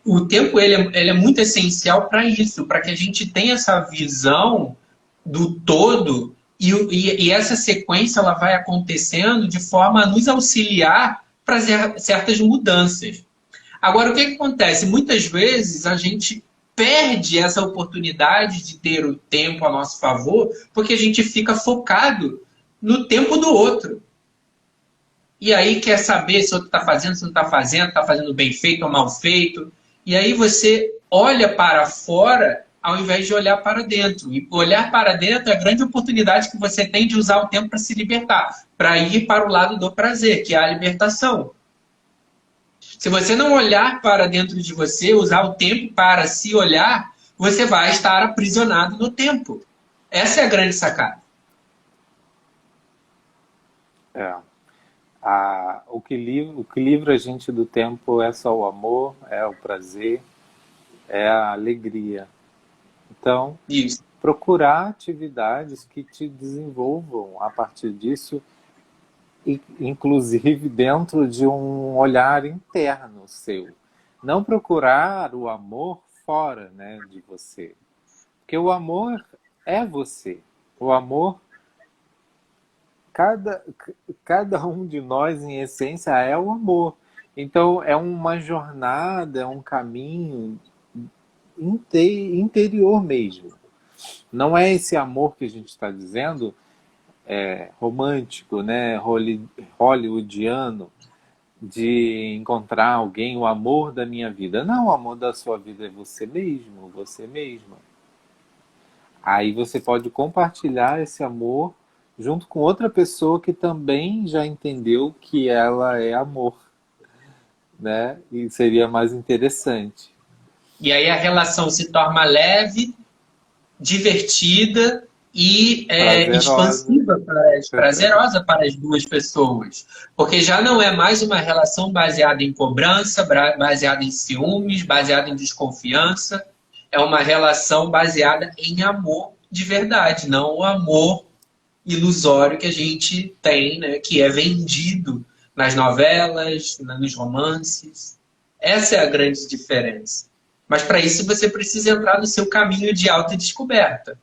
o tempo ele é muito essencial para isso, para que a gente tenha essa visão do todo e essa sequência ela vai acontecendo de forma a nos auxiliar para certas mudanças. Agora, o que acontece? Muitas vezes a gente perde essa oportunidade de ter o tempo a nosso favor porque a gente fica focado no tempo do outro. E aí quer saber se o outro está fazendo bem feito ou mal feito. E aí você olha para fora ao invés de olhar para dentro. E olhar para dentro é a grande oportunidade que você tem de usar o tempo para se libertar, para ir para o lado do prazer, que é a libertação. Se você não olhar para dentro de você, usar o tempo para se olhar, você vai estar aprisionado no tempo. Essa é a grande sacada. É. O que livra a gente do tempo é só o amor, é o prazer, é a alegria. Então, Isso. procurar atividades que te desenvolvam a partir disso, inclusive dentro de um olhar interno seu. Não procurar o amor fora, né, de você. Porque o amor é você. O amor, cada, cada um de nós, em essência, é o amor. Então, é uma jornada, é um caminho interior mesmo. Não é esse amor que a gente está dizendo, romântico, né, hollywoodiano, de encontrar alguém, o amor da minha vida. Não, o amor da sua vida é você mesmo, você mesma. Aí você pode compartilhar esse amor junto com outra pessoa que também já entendeu que ela é amor, né? E seria mais interessante. E aí a relação se torna leve, divertida e Prazerosa. expansiva, prazerosa para as duas pessoas. Porque já não é mais uma relação baseada em cobrança, baseada em ciúmes, baseada em desconfiança. É uma relação baseada em amor de verdade, não o amor ilusório que a gente tem, né, que é vendido nas novelas, nos romances. Essa é a grande diferença. Mas para isso você precisa entrar no seu caminho de autodescoberta.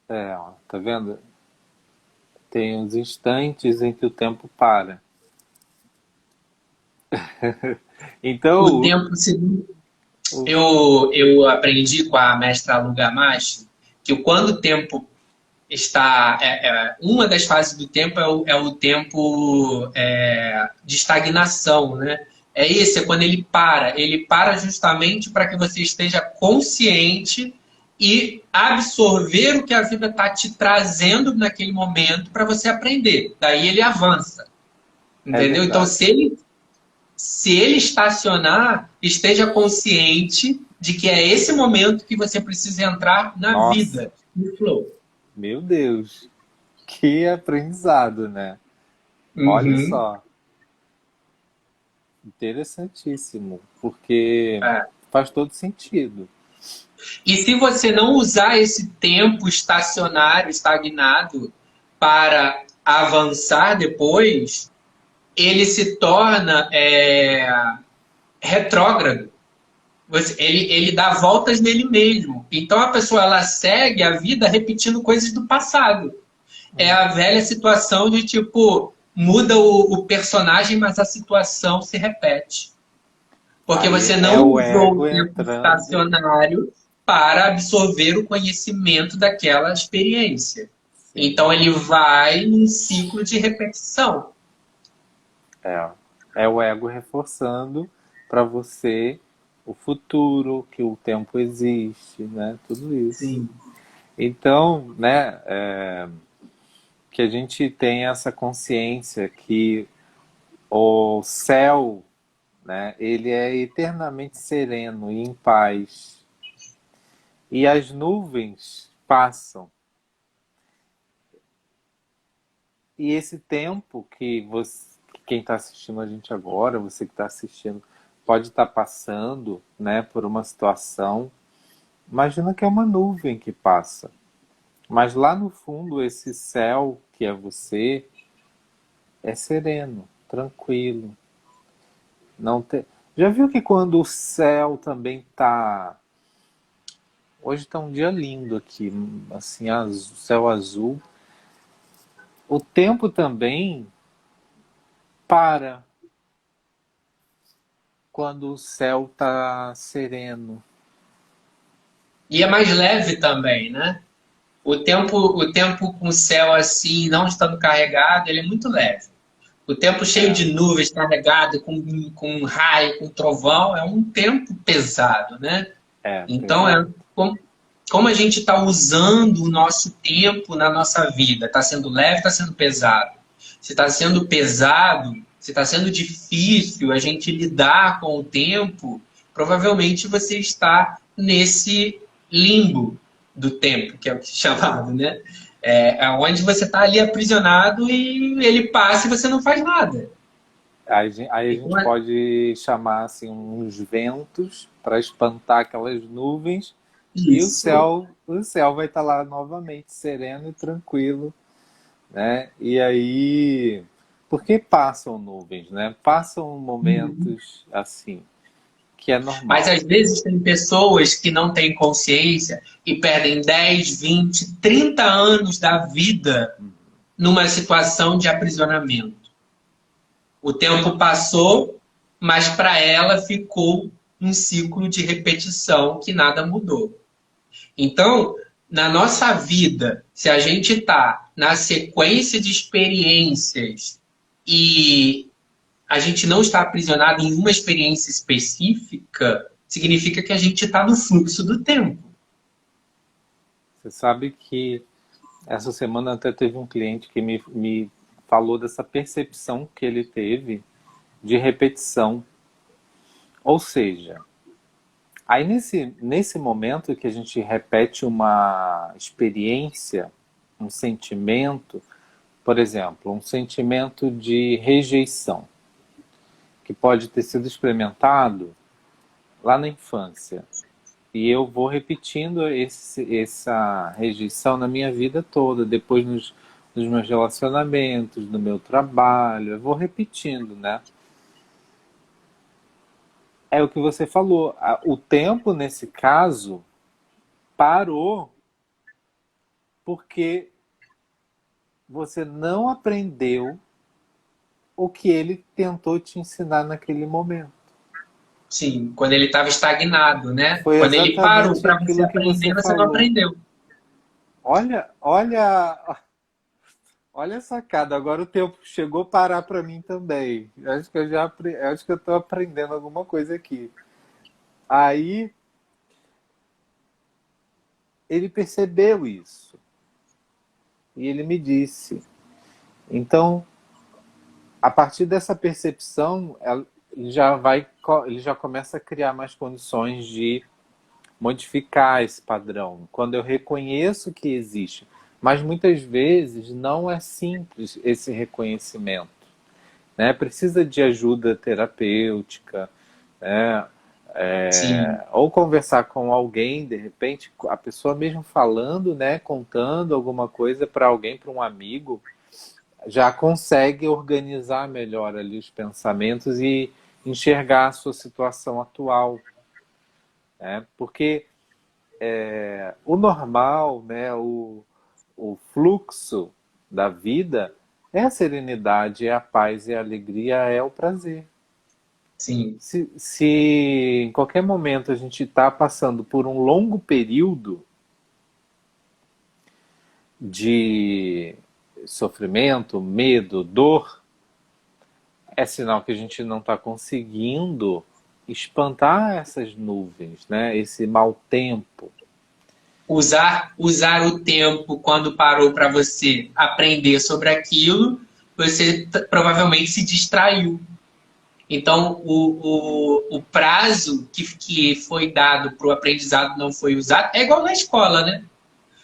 Ó, tá vendo? Tem uns instantes em que o tempo para. O Então, tempo, eu aprendi com a mestra Lu Gamache que quando o tempo está. Uma das fases do tempo é o tempo de estagnação, né? É esse, é quando ele para. Ele para justamente para que você esteja consciente e absorver o que a vida está te trazendo naquele momento para você aprender. Daí ele avança. é Entendeu? Então, verdade. se ele estacionar, esteja consciente de que é esse momento que você precisa entrar na Nossa, vida, no flow. meu Deus, que aprendizado, né? Olha Uhum. só, interessantíssimo, porque É. faz todo sentido. E se você não usar esse tempo estacionário, estagnado, para avançar depois, ele se torna retrógrado. Ele dá voltas nele mesmo. Então a pessoa ela segue a vida repetindo coisas do passado. É a velha situação de tipo, muda o personagem, mas a situação se repete. Porque Aí você é não o usou o ego tempo entrando. estacionário para absorver o conhecimento daquela experiência. Sim, Então ele vai num ciclo de repetição. é. É o ego reforçando para você o futuro, que o tempo existe, né? Tudo isso. Sim. Então, né, que a gente tenha essa consciência que o céu, né, ele é eternamente sereno e em paz. E as nuvens passam. E esse tempo que quem está assistindo a gente agora, você que está assistindo, pode estar passando, né, por uma situação. Imagina que é uma nuvem que passa. Mas lá no fundo, esse céu que é você é sereno, tranquilo. Não tem... Já viu que quando o céu também tá. Hoje tá um dia lindo aqui, assim, céu azul. O tempo também para quando o céu tá sereno. E é mais leve também, né? O tempo com o céu assim, não estando carregado, ele é muito leve. O tempo cheio É, de nuvens, carregado, com raio, com trovão, é um tempo pesado, né? Então, pesado. como a gente está usando o nosso tempo na nossa vida? Está sendo leve, está sendo pesado? Se está sendo pesado, se está sendo difícil a gente lidar com o tempo, provavelmente você está nesse limbo do tempo, que é o que é chamado, né? É onde você está ali aprisionado e ele passa e você não faz nada. Aí a E gente pode chamar assim uns ventos para espantar aquelas nuvens e isso. o céu vai estar lá novamente sereno e tranquilo, né? E aí, porque passam nuvens, né? Passam momentos assim, que é Mas normal. às vezes tem pessoas que não têm consciência e perdem 10, 20, 30 anos da vida numa situação de aprisionamento. O tempo passou, mas para ela ficou um ciclo de repetição que nada mudou. Então, na nossa vida, se a gente está na sequência de experiências e a gente não está aprisionado em uma experiência específica, significa que a gente está no fluxo do tempo. Você sabe que essa semana até teve um cliente que me falou dessa percepção que ele teve de repetição. Ou seja, aí nesse momento que a gente repete uma experiência, um sentimento, por exemplo, um sentimento de rejeição, que pode ter sido experimentado lá na infância. E eu vou repetindo essa rejeição na minha vida toda, depois nos meus relacionamentos, no meu trabalho, eu vou repetindo, né? É o que você falou, o tempo nesse caso parou porque você não aprendeu o que ele tentou te ensinar naquele momento. Sim, quando ele estava estagnado, né? Foi Quando ele parou exatamente para você aquilo que aprender, você você não falou. aprendeu. Olha, olha, olha a sacada. Agora o tempo chegou a parar para mim também. Acho que acho que eu estou aprendendo alguma coisa aqui. Aí ele percebeu isso e ele me disse. Então, a partir dessa percepção, ele já começa a criar mais condições de modificar esse padrão, quando eu reconheço que existe. Mas muitas vezes não é simples esse reconhecimento, né? Precisa de ajuda terapêutica, né? Sim, Ou conversar com alguém, de repente, a pessoa mesmo falando, né? Contando alguma coisa para alguém, para um amigo, já consegue organizar melhor ali os pensamentos e enxergar a sua situação atual, né? Porque o normal, né, o fluxo da vida é a serenidade, é a paz, é a alegria, é o prazer. sim, Se em qualquer momento a gente está passando por um longo período de sofrimento, medo, dor, é sinal que a gente não está conseguindo espantar essas nuvens, né? Esse mau tempo. Usar o tempo quando parou para você aprender sobre aquilo, você provavelmente se distraiu. Então, o prazo que foi dado para o aprendizado não foi usado é igual na escola, né?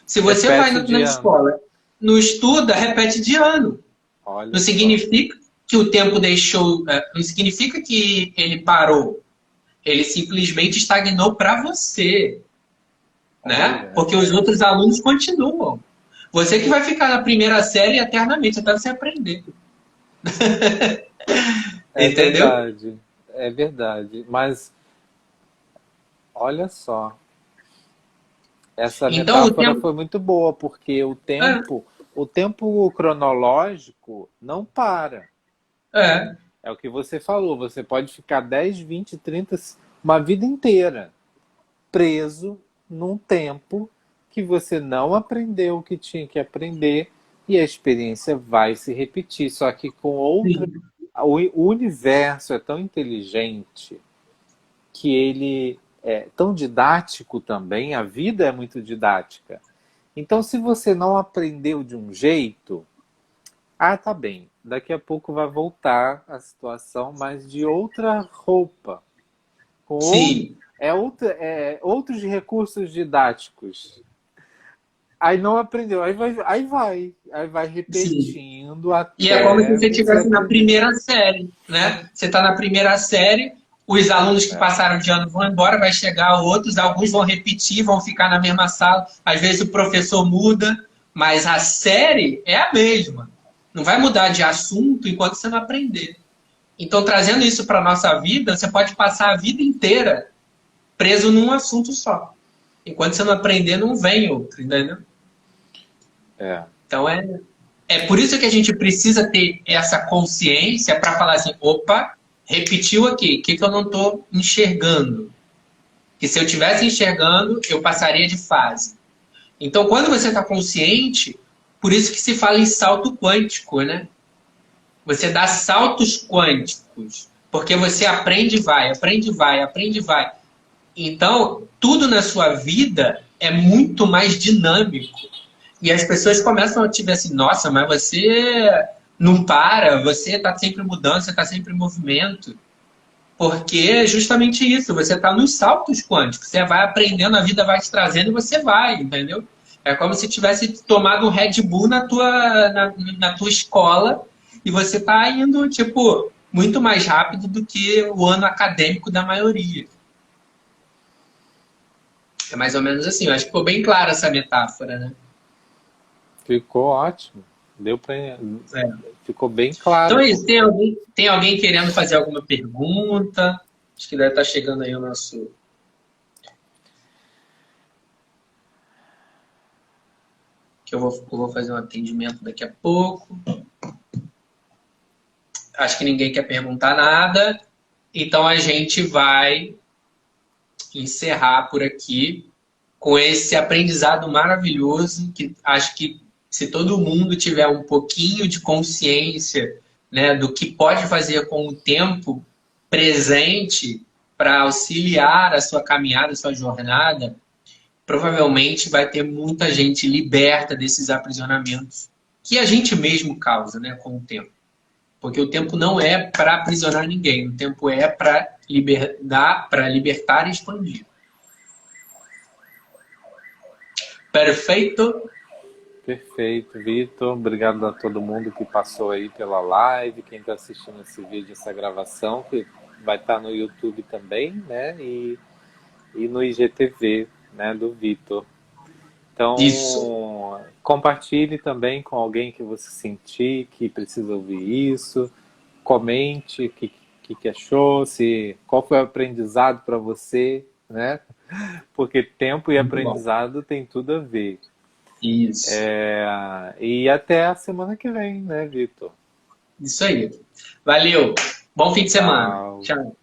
Se você vai Repete na de ano. escola, não estuda, repete de ano. Olha Não só. significa que o tempo deixou, não significa que ele parou. Ele simplesmente estagnou para você, né? Olha, Porque os outros alunos continuam. Você que vai ficar na primeira série eternamente, até você aprender. é Entendeu? verdade. É verdade. Mas olha só. Essa Então, o metáfora tempo. foi muito boa, porque o tempo cronológico não para. É, É o que você falou, você pode ficar 10, 20, 30, uma vida inteira preso num tempo que você não aprendeu o que tinha que aprender e a experiência vai se repetir, só que com outra. sim. O universo é tão inteligente que ele é tão didático também, a vida é muito didática. Então, se você não aprendeu de um jeito, tá bem, daqui a pouco vai voltar a situação, mas de outra roupa, com Sim. outros recursos didáticos. Aí não aprendeu, aí vai Sim. repetindo E é como se até você você estivesse na aprender. primeira série, né? Você está na primeira série, os alunos que É, passaram de ano vão embora, vai chegar outros, alguns vão repetir, vão ficar na mesma sala. Às vezes o professor muda, mas a série é a mesma. Não vai mudar de assunto enquanto você não aprender. Então, trazendo isso para a nossa vida, você pode passar a vida inteira preso num assunto só. Enquanto você não aprender, não vem outro, entendeu? é. Então, é por isso que a gente precisa ter essa consciência para falar assim: opa, repetiu aqui, o que, que eu não estou enxergando? Que se eu estivesse enxergando, eu passaria de fase. Então, quando você está consciente, por isso que se fala em salto quântico, né? Você dá saltos quânticos, porque você aprende e vai, aprende e vai, aprende e vai. Então, tudo na sua vida é muito mais dinâmico. E as pessoas começam a te ver assim, nossa, mas você não para, você está sempre mudando, você está sempre em movimento. Porque é justamente isso, você está nos saltos quânticos. Você vai aprendendo, a vida vai te trazendo e você vai, entendeu? É como se tivesse tomado um Red Bull na tua escola e você está indo, tipo, muito mais rápido do que o ano acadêmico da maioria. É mais ou menos assim. Eu acho que ficou bem clara essa metáfora, né? Ficou ótimo. Deu pra... É. Ficou bem Então claro, é isso. porque Tem alguém querendo fazer alguma pergunta? Acho que deve estar chegando aí o nosso. Que eu vou fazer um atendimento daqui a pouco. Acho que ninguém quer perguntar nada. Então a gente vai encerrar por aqui com esse aprendizado maravilhoso que acho que se todo mundo tiver um pouquinho de consciência, né, do que pode fazer com o tempo presente para auxiliar a sua caminhada, a sua jornada, provavelmente vai ter muita gente liberta desses aprisionamentos que a gente mesmo causa, né, com o tempo. Porque o tempo não é para aprisionar ninguém, o tempo é para libertar e expandir. Perfeito? perfeito, Vitor. Obrigado a todo mundo que passou aí pela live, quem está assistindo esse vídeo, essa gravação, que vai estar no YouTube também, né? E no IGTV, né, do Vitor. Isso. Então, compartilhe também com alguém que você sentir que precisa ouvir isso. Comente o que achou, qual foi o aprendizado para você, né? Porque tempo e Muito bom. aprendizado tem tudo a ver. Isso. E até a semana que vem, né, Vitor? Isso aí. Valeu. Bom fim de semana. Tchau. Tchau.